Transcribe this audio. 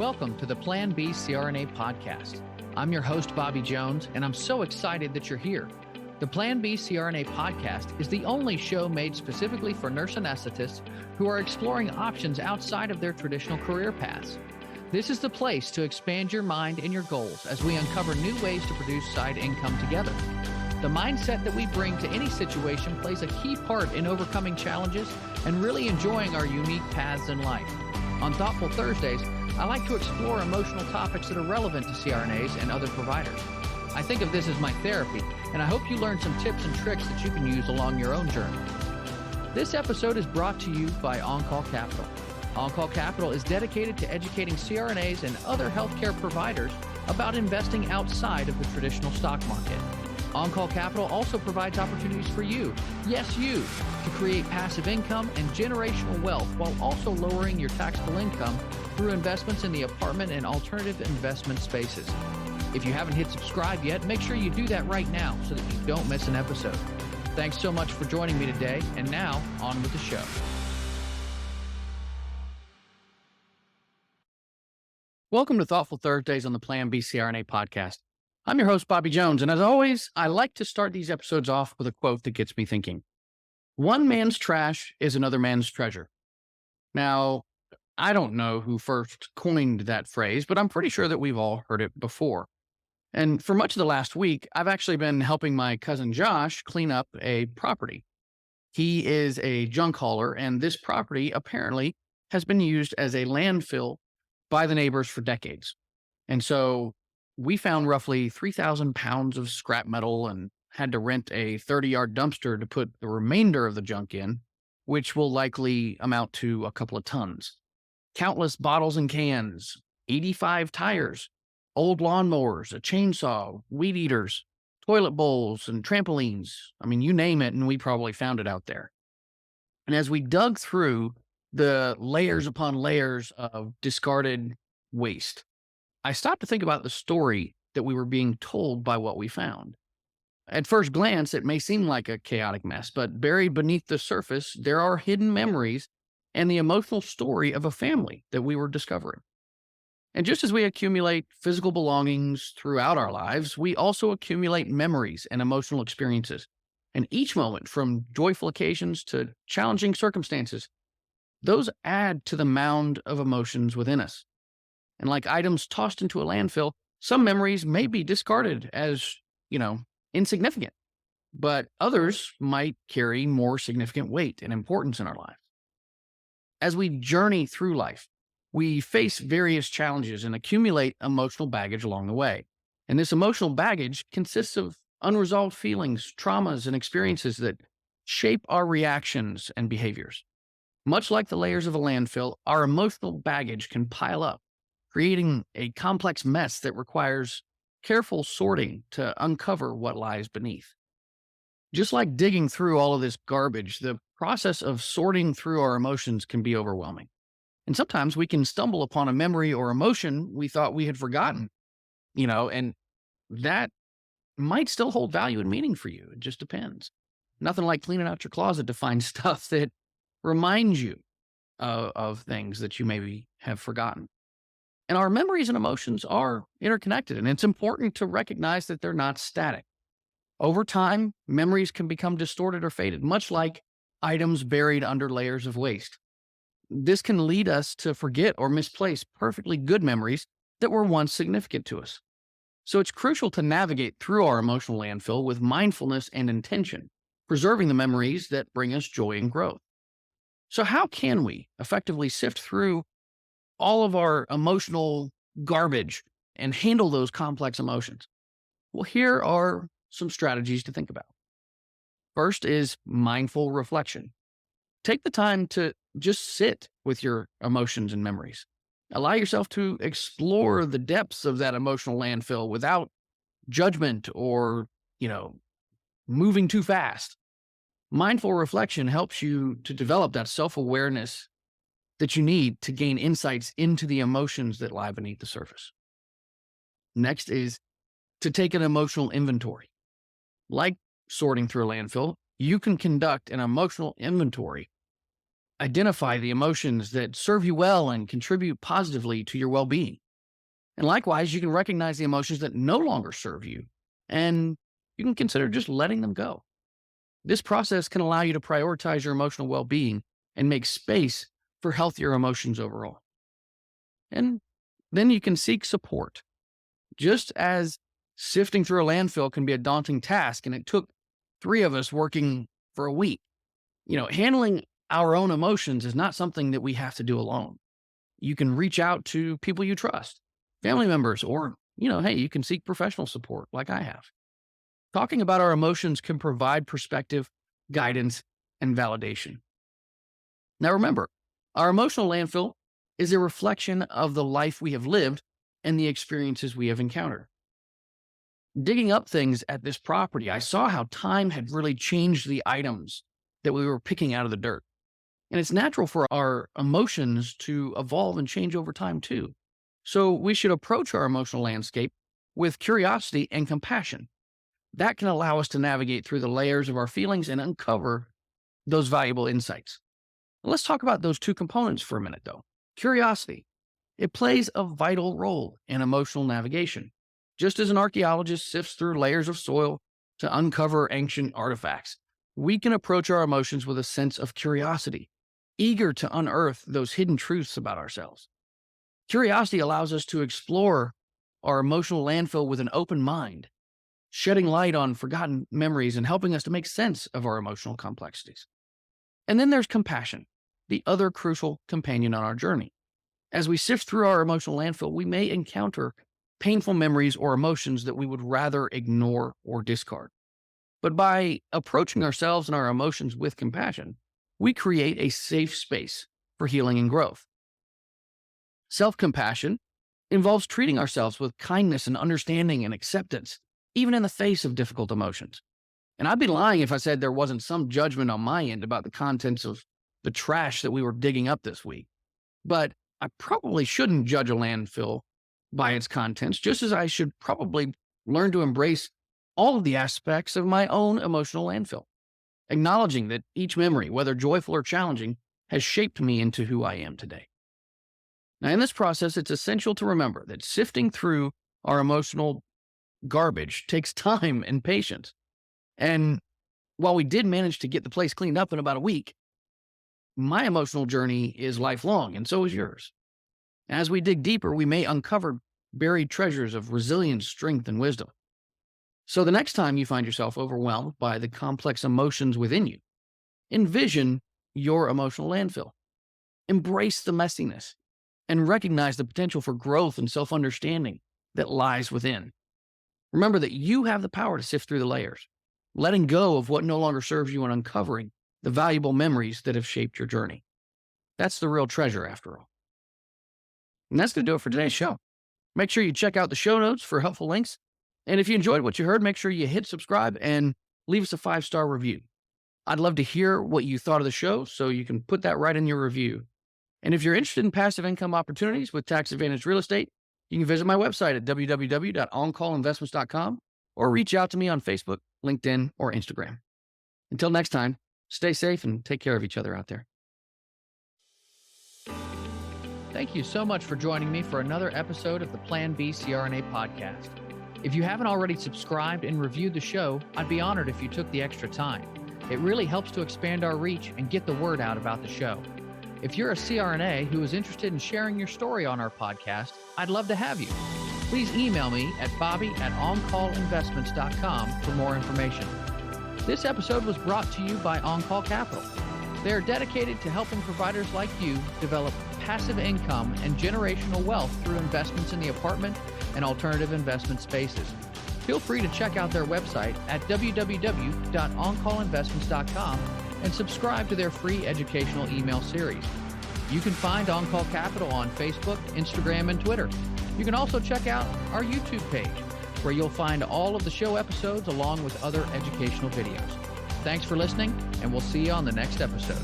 Welcome to the Plan B CRNA podcast. I'm your host, Bobby Jones, and I'm so excited that you're here. The Plan B CRNA podcast is the only show made specifically for nurse anesthetists who are exploring options outside of their traditional career paths. This is the place to expand your mind and your goals as we uncover new ways to produce side income together. The mindset that we bring to any situation plays a key part in overcoming challenges and really enjoying our unique paths in life. On Thoughtful Thursdays, I like to explore emotional topics that are relevant to CRNAs and other providers. I think of this as my therapy, and I hope you learn some tips and tricks that you can use along your own journey. This episode is brought to you by On-Call Capital. On-Call Capital is dedicated to educating CRNAs and other healthcare providers about investing outside of the traditional stock market. On-Call Capital also provides opportunities for you, yes you, to create passive income and generational wealth while also lowering your taxable income through investments in the apartment and alternative investment spaces. If you haven't hit subscribe yet, make sure you do that right now so that you don't miss an episode. Thanks so much for joining me today, and now on with the show. Welcome to Thoughtful Thursdays on the Plan B CRNA podcast. I'm your host, Bobby Jones, and as always, I like to start these episodes off with a quote that gets me thinking. One man's trash is another man's treasure. Now, I don't know who first coined that phrase, but I'm pretty sure that we've all heard it before. And for much of the last week, I've actually been helping my cousin Josh clean up a property. He is a junk hauler, and this property apparently has been used as a landfill by the neighbors for decades. And so we found roughly 3,000 pounds of scrap metal and had to rent a 30-yard dumpster to put the remainder of the junk in, which will likely amount to a couple of tons. Countless bottles and cans, 85 tires, old lawnmowers, a chainsaw, weed eaters, toilet bowls, and trampolines. I mean, you name it, and we probably found it out there. And as we dug through the layers upon layers of discarded waste, I stopped to think about the story that we were being told by what we found. At first glance, it may seem like a chaotic mess, but buried beneath the surface, there are hidden memories and the emotional story of a family that we were discovering. And just as we accumulate physical belongings throughout our lives, we also accumulate memories and emotional experiences. And each moment, from joyful occasions to challenging circumstances, those add to the mound of emotions within us. And like items tossed into a landfill, some memories may be discarded as, insignificant, but others might carry more significant weight and importance in our lives. As we journey through life, we face various challenges and accumulate emotional baggage along the way. And this emotional baggage consists of unresolved feelings, traumas, and experiences that shape our reactions and behaviors. Much like the layers of a landfill, our emotional baggage can pile up, creating a complex mess that requires careful sorting to uncover what lies beneath. Just like digging through all of this garbage, the process of sorting through our emotions can be overwhelming. And sometimes we can stumble upon a memory or emotion we thought we had forgotten, and that might still hold value and meaning for you. It just depends. Nothing like cleaning out your closet to find stuff that reminds you of things that you maybe have forgotten. And our memories and emotions are interconnected, and it's important to recognize that they're not static. Over time, memories can become distorted or faded, much like items buried under layers of waste. This can lead us to forget or misplace perfectly good memories that were once significant to us. So it's crucial to navigate through our emotional landfill with mindfulness and intention, preserving the memories that bring us joy and growth. So how can we effectively sift through all of our emotional garbage and handle those complex emotions? Well, here are some strategies to think about. First is mindful reflection. Take the time to just sit with your emotions and memories. Allow yourself to explore the depths of that emotional landfill without judgment or, moving too fast. Mindful reflection helps you to develop that self-awareness that you need to gain insights into the emotions that lie beneath the surface. Next is to take an emotional inventory. Like sorting through a landfill, you can conduct an emotional inventory identify the emotions that serve you well and contribute positively to your well-being. And likewise, you can recognize the emotions that no longer serve you, and you can consider just letting them go. This process can allow you to prioritize your emotional well-being and make space for healthier emotions overall. And then you can seek support. Just as sifting through a landfill can be a daunting task, and it took three of us working for a week, handling our own emotions is not something that we have to do alone. You can reach out to people you trust, family members, or, hey, you can seek professional support like I have. Talking about our emotions can provide perspective, guidance, and validation. Now remember, our emotional landfill is a reflection of the life we have lived and the experiences we have encountered. Digging up things at this property, I saw how time had really changed the items that we were picking out of the dirt. And it's natural for our emotions to evolve and change over time too. So we should approach our emotional landscape with curiosity and compassion. That can allow us to navigate through the layers of our feelings and uncover those valuable insights. Let's talk about those two components for a minute, though. Curiosity. It plays a vital role in emotional navigation. Just as an archaeologist sifts through layers of soil to uncover ancient artifacts, we can approach our emotions with a sense of curiosity, eager to unearth those hidden truths about ourselves. Curiosity allows us to explore our emotional landfill with an open mind, shedding light on forgotten memories and helping us to make sense of our emotional complexities. And then there's compassion, the other crucial companion on our journey. As we sift through our emotional landfill, we may encounter painful memories or emotions that we would rather ignore or discard. But by approaching ourselves and our emotions with compassion, we create a safe space for healing and growth. Self-compassion involves treating ourselves with kindness and understanding and acceptance, even in the face of difficult emotions. And I'd be lying if I said there wasn't some judgment on my end about the contents of the trash that we were digging up this week. But I probably shouldn't judge a landfill by its contents, just as I should probably learn to embrace all of the aspects of my own emotional landfill, acknowledging that each memory, whether joyful or challenging, has shaped me into who I am today. Now, in this process, it's essential to remember that sifting through our emotional garbage takes time and patience. And while we did manage to get the place cleaned up in about a week, my emotional journey is lifelong, and so is yours. As we dig deeper, we may uncover buried treasures of resilience, strength, and wisdom. So the next time you find yourself overwhelmed by the complex emotions within you, envision your emotional landfill. Embrace the messiness and recognize the potential for growth and self-understanding that lies within. Remember that you have the power to sift through the layers, letting go of what no longer serves you and uncovering the valuable memories that have shaped your journey. That's the real treasure, after all. And that's going to do it for today's show. Make sure you check out the show notes for helpful links. And if you enjoyed what you heard, make sure you hit subscribe and leave us a 5-star review. I'd love to hear what you thought of the show, so you can put that right in your review. And if you're interested in passive income opportunities with tax-advantaged real estate, you can visit my website at www.oncallinvestments.com or reach out to me on Facebook, LinkedIn, or Instagram. Until next time, stay safe and take care of each other out there. Thank you so much for joining me for another episode of the Plan B CRNA podcast. If you haven't already subscribed and reviewed the show, I'd be honored if you took the extra time. It really helps to expand our reach and get the word out about the show. If you're a CRNA who is interested in sharing your story on our podcast, I'd love to have you. Please email me at bobby@oncallinvestments.com for more information. This episode was brought to you by On-Call Capital. They are dedicated to helping providers like you develop passive income and generational wealth through investments in the apartment and alternative investment spaces. Feel free to check out their website at www.oncallinvestments.com and subscribe to their free educational email series. You can find On-Call Capital on Facebook, Instagram, and Twitter. You can also check out our YouTube page, where you'll find all of the show episodes along with other educational videos. Thanks for listening, and we'll see you on the next episode.